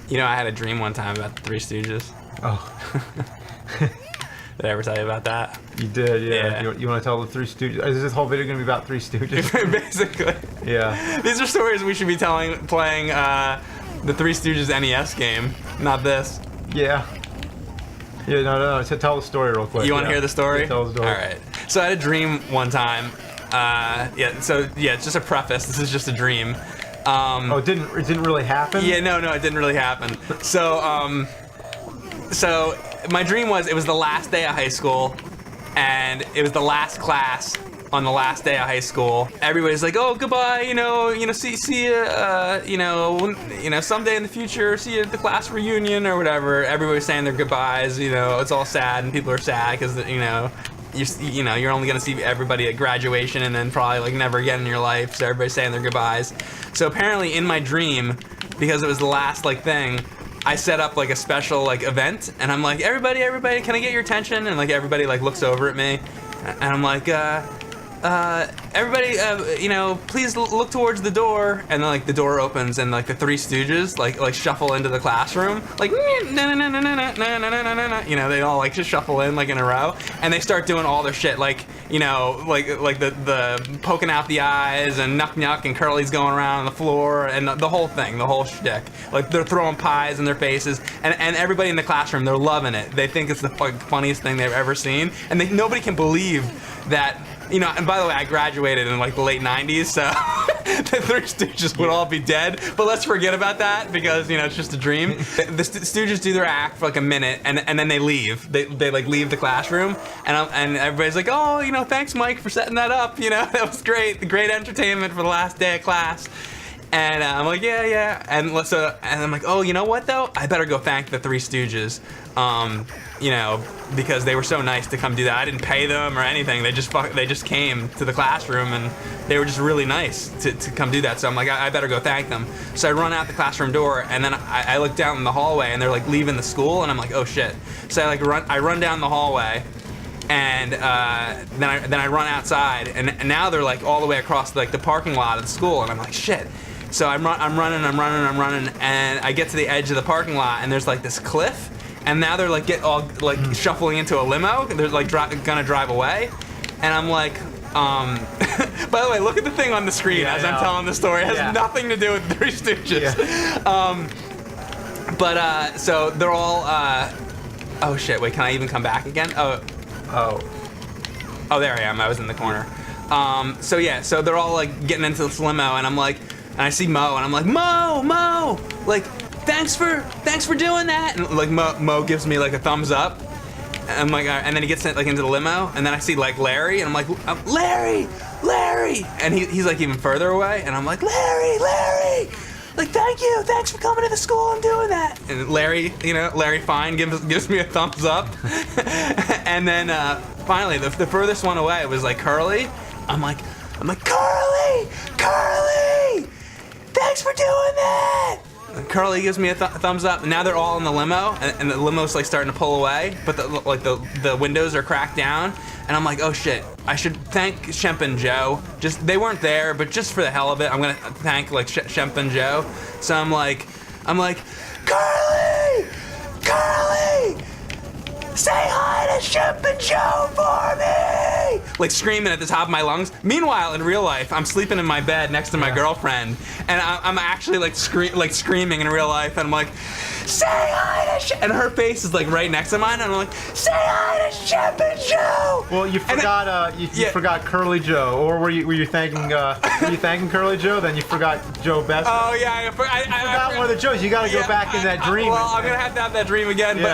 You know, I had a dream one time about the Three Stooges. Oh. Did I ever tell you about that? You did, yeah. Yeah. You want to tell the Three Stooges? Is this whole video going to be about Three Stooges? Basically. Yeah. These are stories we should be playing the Three Stooges NES game, not this. Yeah. Yeah, no. So tell the story real quick. You want to hear the story? Yeah, tell the story. All right. So I had a dream one time. It's just a preface. This is just a dream. It didn't really happen? Yeah, no, it didn't really happen. So my dream was, it was the last day of high school, and it was the last class on the last day of high school. Everybody's like, oh, goodbye, see you, someday in the future, see you at the class reunion or whatever. Everybody's saying their goodbyes, it's all sad, and people are sad because, you're only gonna see everybody at graduation and then probably like never again in your life, so everybody's saying their goodbyes. So apparently in my dream, because it was the last like thing, I set up like a special like event, and I'm like, everybody, can I get your attention? And like everybody like looks over at me, and I'm like, everybody, please look towards the door. And then like the door opens, and like the Three Stooges like shuffle into the classroom, like they all like just shuffle in like in a row, and they start doing all their shit, like like the poking out the eyes and knuck and Curly's going around on the floor and the whole thing, the whole shtick. Like they're throwing pies in their faces, and everybody in the classroom, they're loving it. They think it's the funniest thing they've ever seen, and nobody can believe that. And by the way, I graduated in like the late 90s, so the Three Stooges would all be dead. But let's forget about that because, it's just a dream. The Stooges do their act for like a minute, and then they leave. They like leave the classroom, and everybody's like, oh, thanks, Mike, for setting that up. That was great. Great entertainment for the last day of class. And I'm like, yeah. And I'm like, oh, you know what though? I better go thank the Three Stooges. Because they were so nice to come do that. I didn't pay them or anything. They just came to the classroom, and they were just really nice to come do that. So I'm like, I better go thank them. So I run out the classroom door, and then I look down in the hallway, and they're like leaving the school, and I'm like, oh shit. So I run down the hallway, and then I run outside, and now they're like all the way across like the parking lot of the school, and I'm like, shit. So I'm running, and I get to the edge of the parking lot, and there's like this cliff. And now they're like shuffling into a limo. They're like gonna drive away, and I'm like, by the way, look at the thing on the screen as I'm telling the story. It has nothing to do with the Three Stooges. Yeah. So they're all. Oh shit! Wait, can I even come back again? Oh, there I am. I was in the corner. So they're all like getting into this limo, and I'm like, and I see Mo, and I'm like, Mo, like. Thanks for doing that. And like Mo gives me like a thumbs up. And I'm like, and then he gets like into the limo, and then I see like Larry, and I'm like, Larry, and he's like even further away, and I'm like, Larry, like thanks for coming to the school and doing that. And Larry Fine gives me a thumbs up. And then finally the furthest one away was like Curly. I'm like Curly, thanks for doing that. Curly gives me a thumbs up, and now they're all in the limo, and the limo's like starting to pull away, but the windows are cracked down, and I'm like, oh shit, I should thank Shemp and Joe. They weren't there, but just for the hell of it, I'm gonna thank like Shemp and Joe. So I'm like, Curly, say hi to Shemp and Joe for me! Like screaming at the top of my lungs. Meanwhile, in real life, I'm sleeping in my bed next to my girlfriend, and I'm actually like screaming in real life, and I'm like, say hi to Shemp, and her face is like right next to mine, and I'm like, say hi to Shemp and Joe. Well, you forgot you forgot Curly Joe, or were you thanking Curly Joe? Then you forgot Joe Best. Oh yeah, I forgot one of the Joes. You got to go back in that dream. Well, I'm gonna have to have that dream again. But